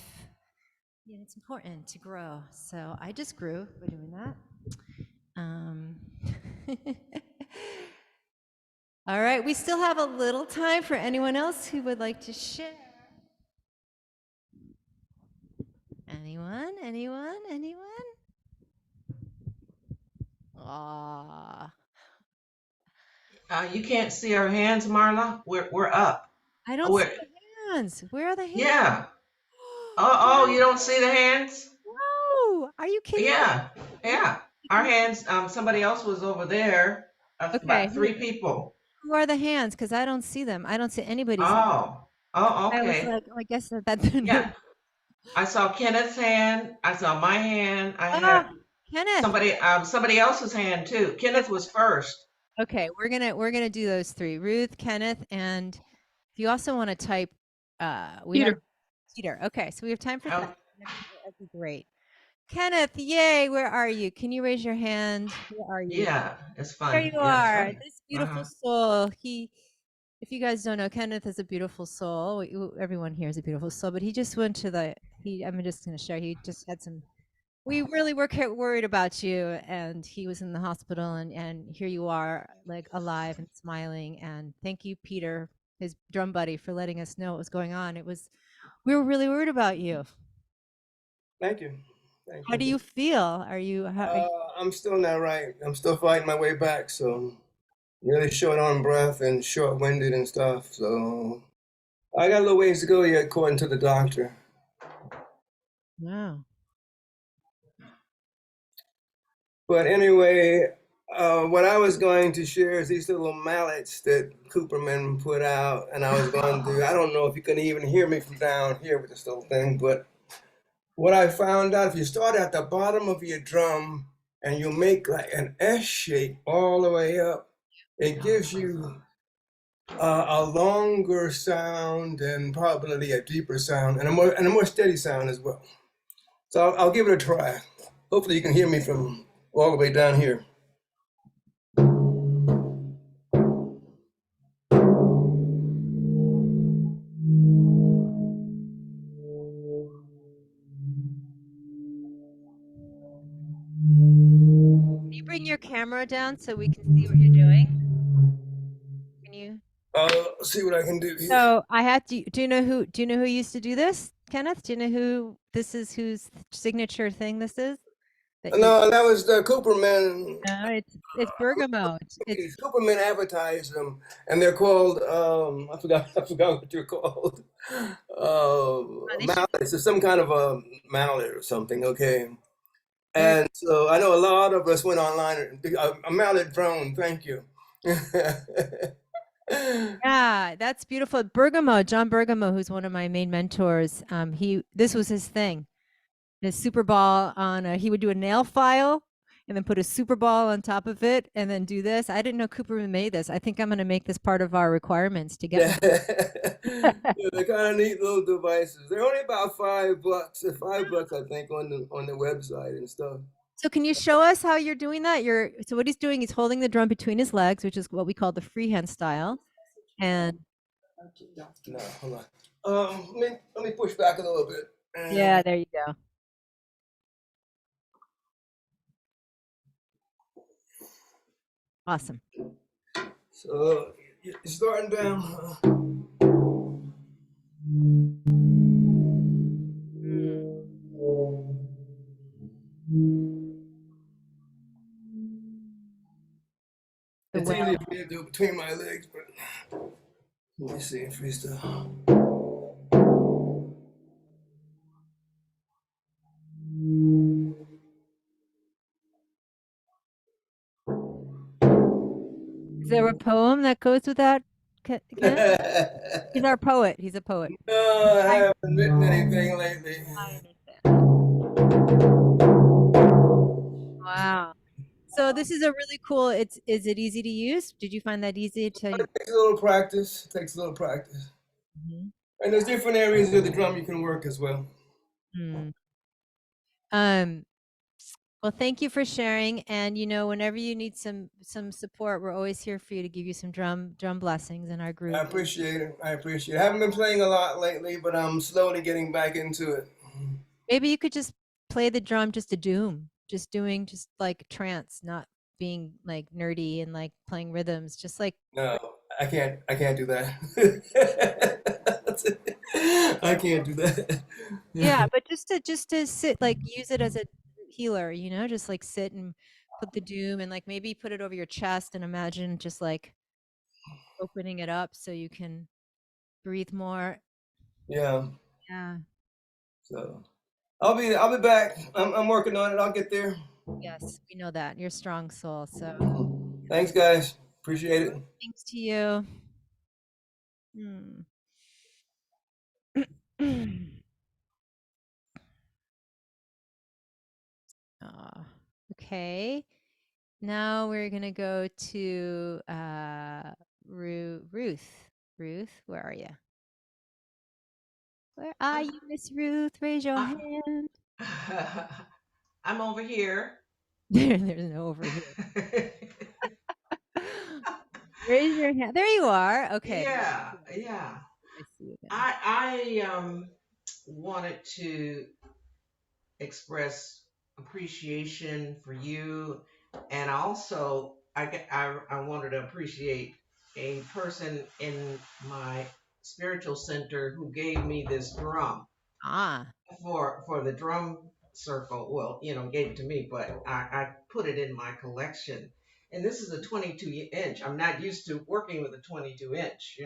it's important to grow. So I just grew by doing that. Um, all right, we still have a little time for anyone else who would like to share. Anyone? Anyone? Anyone? Aw. You can't see our hands, Marla. We're up. I don't Oh, see we're the hands. Where are the hands? yeah. Oh, you don't see the hands? No. Are you kidding me? Yeah, yeah. Our hands. Somebody else was over there. Okay, About three people. who are the hands? Because I don't see them. I don't see anybody's hand. Oh, oh, I was okay. like, oh, I guess that's Yeah, I saw Kenneth's hand. I saw my hand. I oh, had Kenneth. somebody else's hand too. Kenneth was first. Okay, we're gonna do those three: Ruth, Kenneth, and if you also want to type, we have Peter. Peter. Okay, so we have time for Oh, that. That'd be great. Kenneth, yay! Where are you? Can you raise your hand? Where are you? yeah. It's There fun. you Yeah, it's are. funny. This Uh beautiful huh. soul. If you guys don't know, Kenneth is a beautiful soul. Everyone here is a beautiful soul, but he just went to the. I'm just going to share. He just had some. We really were worried about you, and he was in the hospital, and here you are, like alive and smiling. And thank you, Peter, his drum buddy, for letting us know what was going on. We were really worried about you. Thank you. Thank How do you. you feel? I'm still not right. I'm still fighting my way back. So really short on breath and short winded and stuff. So I got a little ways to go yet, according to the doctor. Wow. But anyway, what I was going to share is these little mallets that Cooperman put out, and I was going to. I don't know if you can even hear me from down here with this little thing, but what I found out, if you start at the bottom of your drum and you make like an S shape all the way up, it gives you a longer sound and probably a deeper sound and a more steady sound as well. So I'll give it a try. Hopefully you can hear me from all the way down here. Can you bring your camera down so we can see what you're doing? Can you? I'll see what I can do here. So I had to. Do you know who used to do this, Kenneth? Do you know who this is? Whose signature thing this is? That you? No, that was the Cooperman. No, it's bergamot. It's Cooperman advertised them, and they're called I forgot I forgot what they're called. they should. Mallets, or some kind of a mallet or something. Okay, They're and so I know a lot of us went online. A mallet drone, thank you. yeah, that's beautiful. Bergamo, John Bergamo, who's one of my main mentors. This was his thing. His super ball on he would do a nail file and then put a super ball on top of it and then do this. I didn't know Cooperman made this. I think I'm going to make this part of our requirements to get Yeah. one. Yeah, they're kind of neat little devices. They're only about $5, $5 I think on the website and stuff. So can you show us how you're doing that? So what he's doing, he's holding the drum between his legs, which is what we call the freehand style. And No, hold on. Let me push back a little bit. yeah, there you go. Awesome. So you're starting down. Mm. The It's way. easy for me to do it between my legs, but let me see freestyle. Is there a poem that goes with that? Ken? He's our poet. He's a poet. No, I I, haven't written anything lately. I understand. Wow. So this is a really cool. Is it easy to use? Did you find that easy to? It takes a little practice. It takes a little practice. Mhm. And there's different areas of the drum you can work as well. Hmm. Um. Well, thank you for sharing. And whenever you need some support, we're always here for you to give you some drum blessings in our I group. appreciate it. I appreciate it. I haven't been playing a lot lately, but I'm slowly getting back into it. Maybe you could just play the drum just a doom, just doing just like trance, not being like nerdy and like playing rhythms, just like No, I can't. I can't do that. I can't do that. yeah, but just to sit, like use it as a healer, just like sit and put the doom and like maybe put it over your chest and imagine just like opening it up so you can breathe more. Yeah. Yeah. So I'll be back. I'm working on it. I'll get there. Yes, we know that. You're a strong soul. So Thanks, guys. Appreciate it. thanks to you. Hmm. Okay. Now we're gonna go to Ruth. Ruth, where are you? Where are you, Miss Ruth? Raise your I, hand. I'm over here. There's no over here. Raise your hand. There you are. Okay. Yeah, yeah. I see you now. I wanted to express appreciation for you, and also I wanted to appreciate a person in my spiritual center who gave me this drum Ah. for the drum circle. Well, gave it to me, but I put it in my collection. And this is a 22 inch. I'm not used to working with a 22 inch,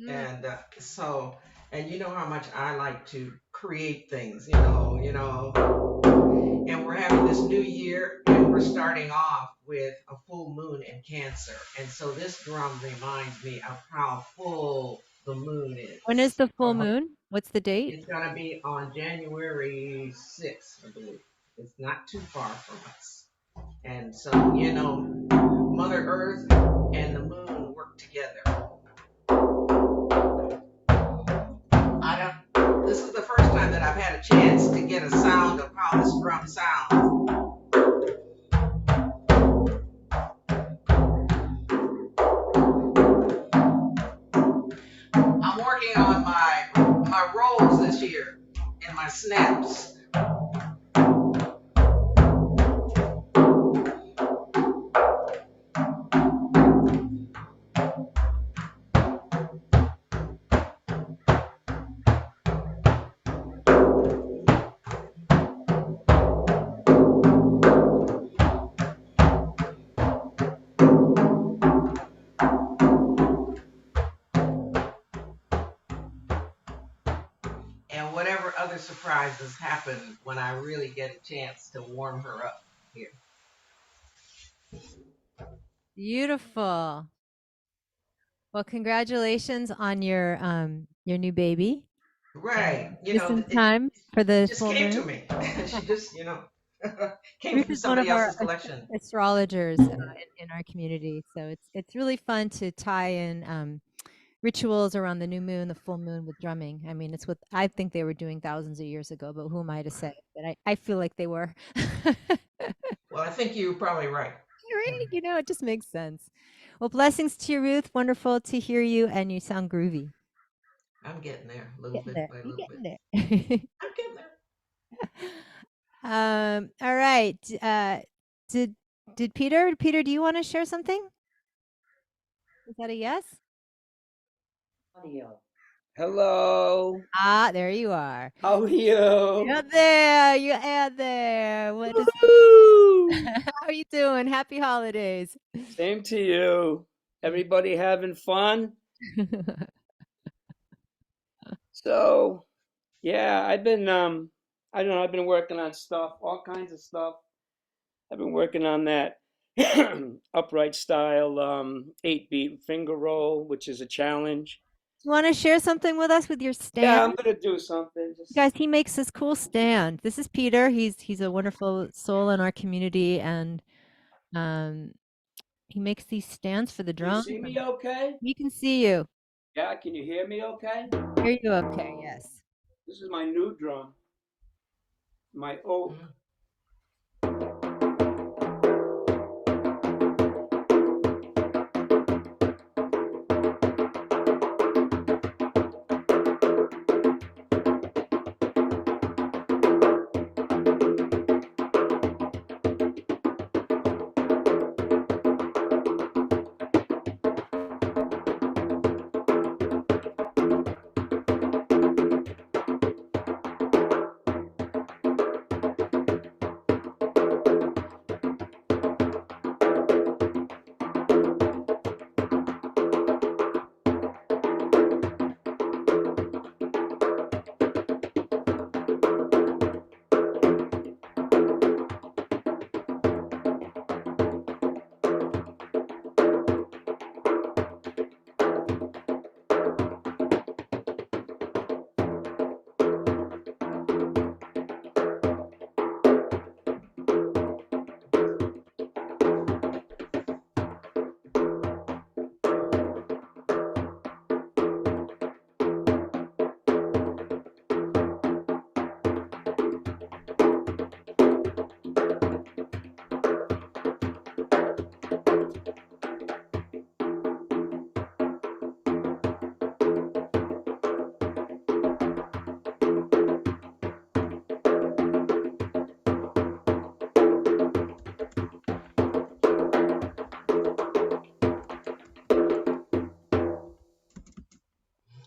Mm. and and you know how much I like to create things, and we're having this new year, and we're starting off with a full moon in Cancer, and so this drum reminds me of how full the moon When is is. the full Or moon? What's the date? it's gonna be on January 6th, I believe. It's not too far from us, and so Mother Earth and the moon work together. I don't. This is the first time that I've had a chance to get a sound of how this drum sounds. I'm working on my rolls this year and my snaps. And whatever other surprises happen when I really get a chance to warm her up here. Beautiful. Well, congratulations on your new baby. Right. Just in time for the Just full came to moon. me. She just, came Ruth from is one somebody of our else's collection. astrologers in our community, so it's really fun to tie in rituals around the new moon, the full moon with drumming. I mean, it's what I think they were doing thousands of years ago, but who am I to say? But I feel like they were. Well, I think you're probably right. Right? It just makes sense. Well, blessings to you, Ruth. Wonderful to hear you, and you sound groovy. I'm getting there, little Getting bit there. by You little bit. getting there. I'm getting there. All right. Did did Peter, do you want to share something? Is that a yes? Hello. Ah, there you are. How are you? You're there. You're out there. What is Woo! how are you doing? Happy holidays. Same to you. Everybody having fun? So, yeah, I've been I don't know, I've been working on stuff, all kinds of stuff. I've been working on that. upright style 8-beat finger roll, which is a challenge. You want to share something with us with your stand? Yeah, I'm gonna do something. Guys, he makes this cool stand. This is Peter. He's a wonderful soul in our community, and um, he makes these stands for the Can you drums. see me okay? We can see you. Yeah, can you hear me okay? Hear you okay? Yes. This is my new drum, my oak.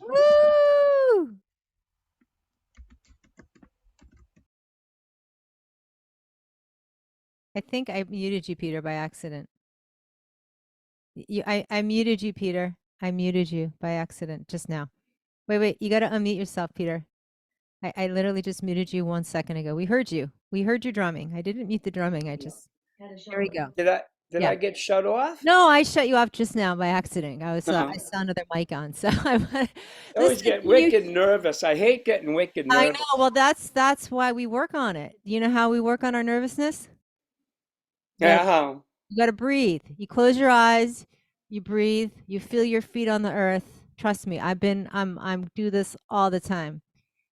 Woo! I think I muted you, Peter, by accident. I muted you, Peter. I muted you by accident just now. Wait. You got to unmute yourself, Peter. I literally just muted you 1 second ago. We heard you. We heard your drumming. I didn't mute the drumming. I just. There we go. Did Yeah. I get shut off? No, I shut you off just now by accident. I Uh-huh. saw another mic on. So I always listen. get wicked nervous. I hate getting wicked I nervous. know. Well, that's why we work on it. You know how we work on our nervousness? Yeah. You got to breathe. You close your eyes, you breathe, you feel your feet on the earth. Trust me, I'm do this all the time.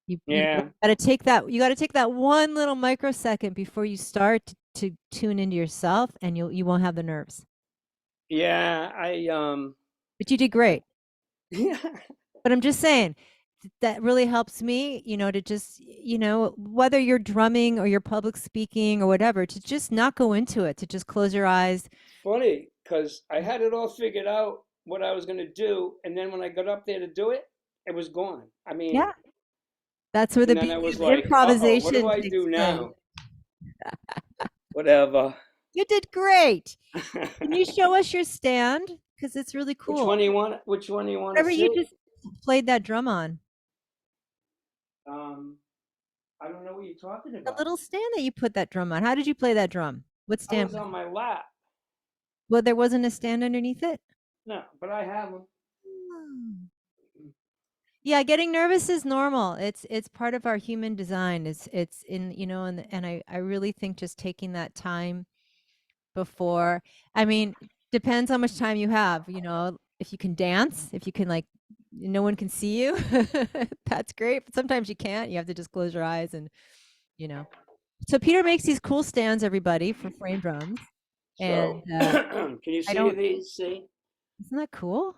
You Yeah. got to take that. You got to take that one little microsecond before you start to tune into yourself, and you won't have the nerves. Yeah. But you did great. Yeah. But I'm just saying that really helps me, to just, whether you're drumming or you're public speaking or whatever, to just not go into it, to just close your eyes. Funny, because I had it all figured out what I was gonna do, and then when I got up there to do it, it was gone. I mean, Yeah. That's where the and then I beauty was of like, "Uh-oh, what do improvisation I takes do place. now?" Whatever. You did great. Can you show us your stand? Because it's really Which cool. one do you want? Which one do you want to Whatever see? you just played that drum on. I don't know what you're talking The about. little stand that you put that drum on. How did you play that drum? What I stand? was on my lap. Well, there wasn't a stand underneath it? No, but I have them. Yeah, getting nervous is normal. It's part of our human design. It's in, and I really think just taking that time before, I mean, depends how much time you have, if you can dance, if you can, like, no one can see you, that's great. But sometimes you can't. You have to just close your eyes and, you know. So Peter makes these cool stands, everybody, for frame drums. So, And can you I see don't, these? See, isn't that cool?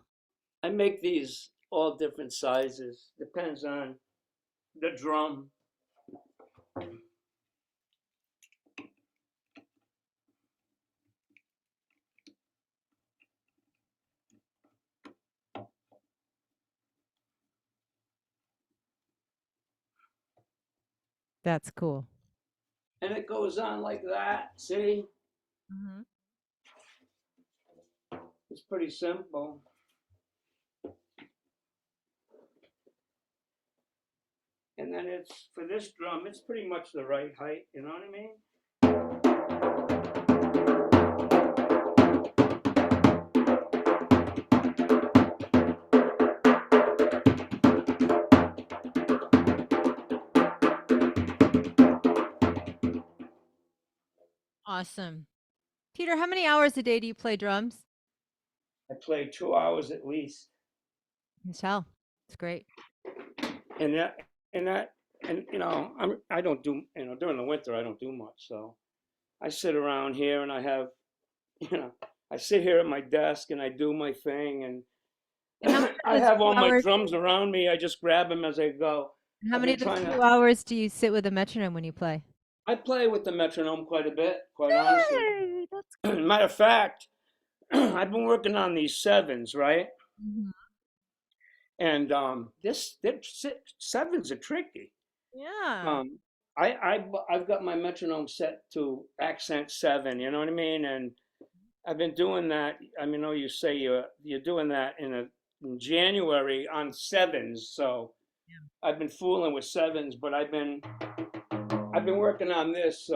I make these all different sizes. Depends on the drum. That's cool. And it goes on like that. See, Mm-hmm. it's pretty simple. And then it's for this drum, it's pretty much the right height. You know what I mean? Awesome. Peter, how many hours a day do you play drums? I play 2 hours at least, You can tell. It's great. and that and that and I don't do during the winter I don't do much, so I sit around here and I have you know I sit here at my desk and I do my thing, and And how many I of those have all two my hours drums around me. I just grab them as I go. how I've many been of those trying to. 2 hours do you sit with a metronome when you play? I play with the metronome quite a bit, quite honestly. Yay! That's Matter of fact, I've been working on these sevens, right? Mhm. And this sevens are tricky. Yeah. Um, I've got my metronome set to accent seven. You know what I mean? And I've been doing that. I mean, I know you say you're doing that in January on sevens. So I've been fooling with sevens, but I've been working on this.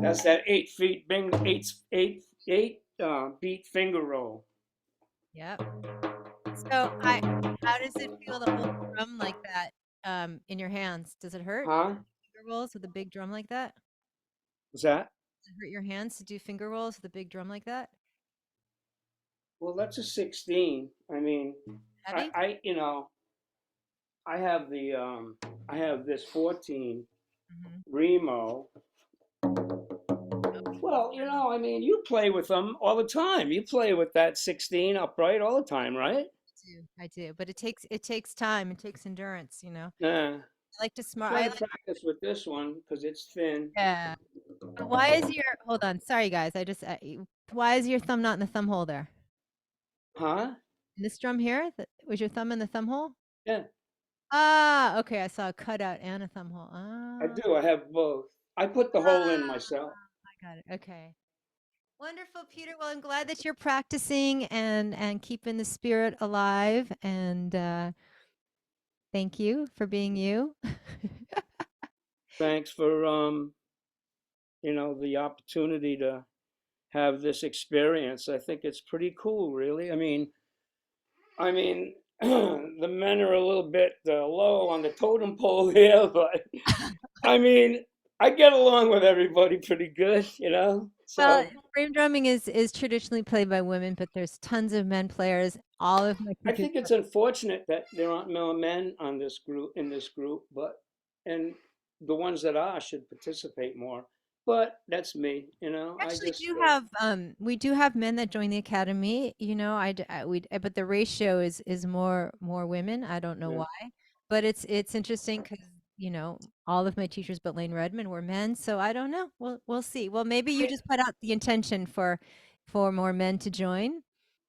That's that 8 feet bing 8 beat finger roll. Yep. So I how does it feel to hold a drum like that in your hands? Does it hurt? Huh? Finger rolls with a big drum like that? What's that? Does it hurt your hands to do finger rolls with a big drum like that? Well, that's a 16. I mean, Heavy? I have this 14 Mhm. Remo. Well, I mean, you play with them all the time. You play with that 16 upright all the time, right? I do, but it takes time, it takes endurance, you know. Yeah. I like to smart. Try I to like practice with this one because it's thin. yeah. But why is your hold on? Sorry guys, why is your thumb not in the thumb hole there? Huh? In this drum here, was your thumb in the thumb hole? Yeah, Ah, okay. I saw a cutout and a thumb hole. I Ah, do. I have both. I put the hole in myself. I got it. Okay. Wonderful, Peter. Well, I'm glad that you're practicing and keeping the spirit alive. And thank you for being you. Thanks for the opportunity to have this experience. I think it's pretty cool, really. I mean, the men are a little bit low on the totem pole here, but I mean, I get along with everybody pretty good. Well, So frame drumming is traditionally played by women, but there's tons of men players. All of my I teachers. think it's unfortunate that there aren't more men on this group, but and the ones that are should participate more. But that's me. I Actually just do have we do have men that join the academy, you know, but the ratio is more women. I don't know yeah. why. But it's interesting because, you know, all of my teachers but Lane Redmond were men, so I don't know. We'll see. Well, maybe you just put out the intention for more men to join,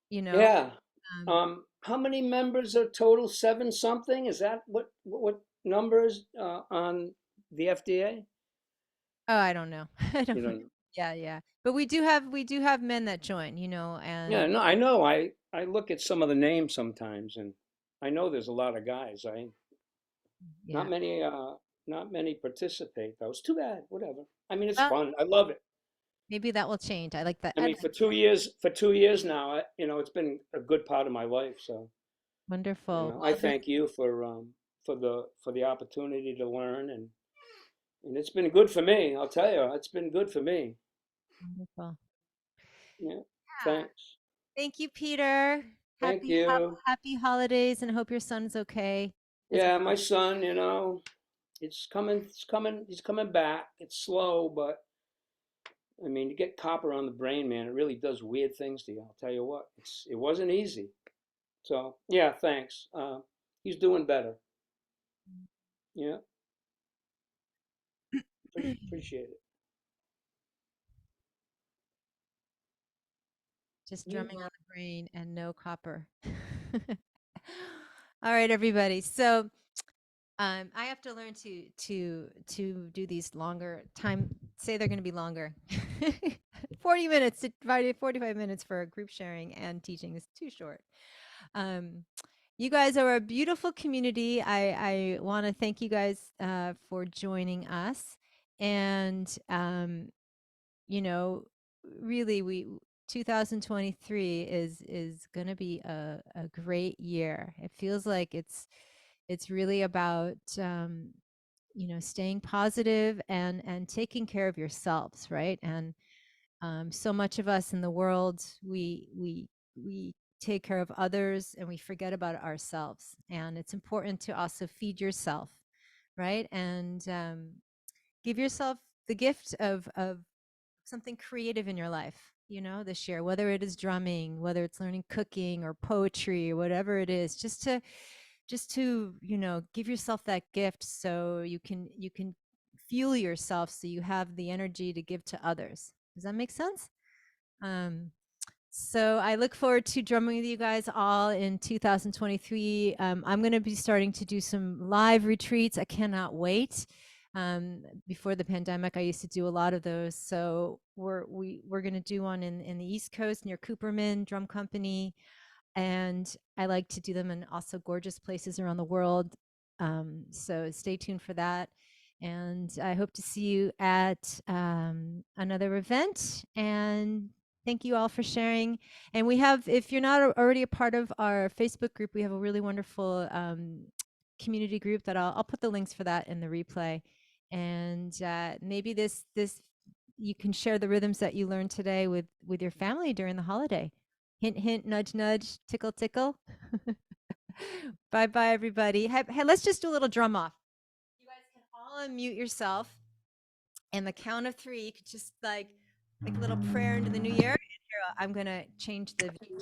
you know. Yeah. Um How many members are total? Seven something? Is that what numbers on the FDA? oh, I don't know. I You don't know. don't know. Yeah, yeah. But we do have men that join, you know, Yeah, and no, I know. I look at some of the names sometimes, and I know there's a lot of guys. Not yeah. many not many participate though. It's too bad. Whatever. I mean, it's Well, fun. I love it. maybe that will change. I like that. I mean, for 2 years now, it's been a good part of my life. So, Wonderful. I Well, this thank you for the opportunity to learn, and it's been good for me. I'll tell you, it's been good for me. wonderful. Yeah. Yeah. Thanks. Thank you, Peter. Thank you. Happy holidays and hope your son's okay as Yeah, well. my son, it's coming. It's coming. He's coming back. It's slow, but I mean, to get copper on the brain, man, it really does weird things to you. I'll tell you what. It wasn't easy. So yeah, thanks. He's doing better. Yeah, appreciate it. Just Yeah. drumming on the brain and no copper. All right, everybody. So I have to learn to do these longer time. Say they're going to be longer. 40 minutes to divided 45 minutes for group sharing and teaching is too short. Um, you guys are a beautiful community. I want to thank you guys for joining us, and you know, really 2023 is going to be a great year. It feels like it's really about staying positive and taking care of yourselves, right? And so much of us in the world, we take care of others and we forget about ourselves. And it's important to also feed yourself, right? And give yourself the gift of something creative in your life, this year, whether it is drumming, whether it's learning cooking or poetry or whatever it is, just to give yourself that gift so you can fuel yourself so you have the energy to give to others. Does that make sense? um so I look forward to drumming with you guys all in 2023. I'm going to be starting to do some live retreats. I cannot wait. Before the pandemic, I used to do a lot of those. So we're going to do one in the East Coast near Cooperman Drum Company, and I like to do them in also gorgeous places around the world. So stay tuned for that. And I hope to see you at another event. And thank you all for sharing. And we have, if you're not already a part of our Facebook group, we have a really wonderful community group that I'll put the links for that in the replay. And maybe this you can share the rhythms that you learned today with your family during the holiday. Hint, hint, nudge, nudge, tickle, tickle. Bye, bye, everybody. Hey, let's just do a little drum off. You guys can all unmute yourself, and the count of 3. You could just like a little prayer into the new year. And here, I'm gonna change the view.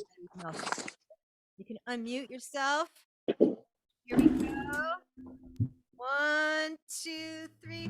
You can unmute yourself. Here we go. 1, 2, 3.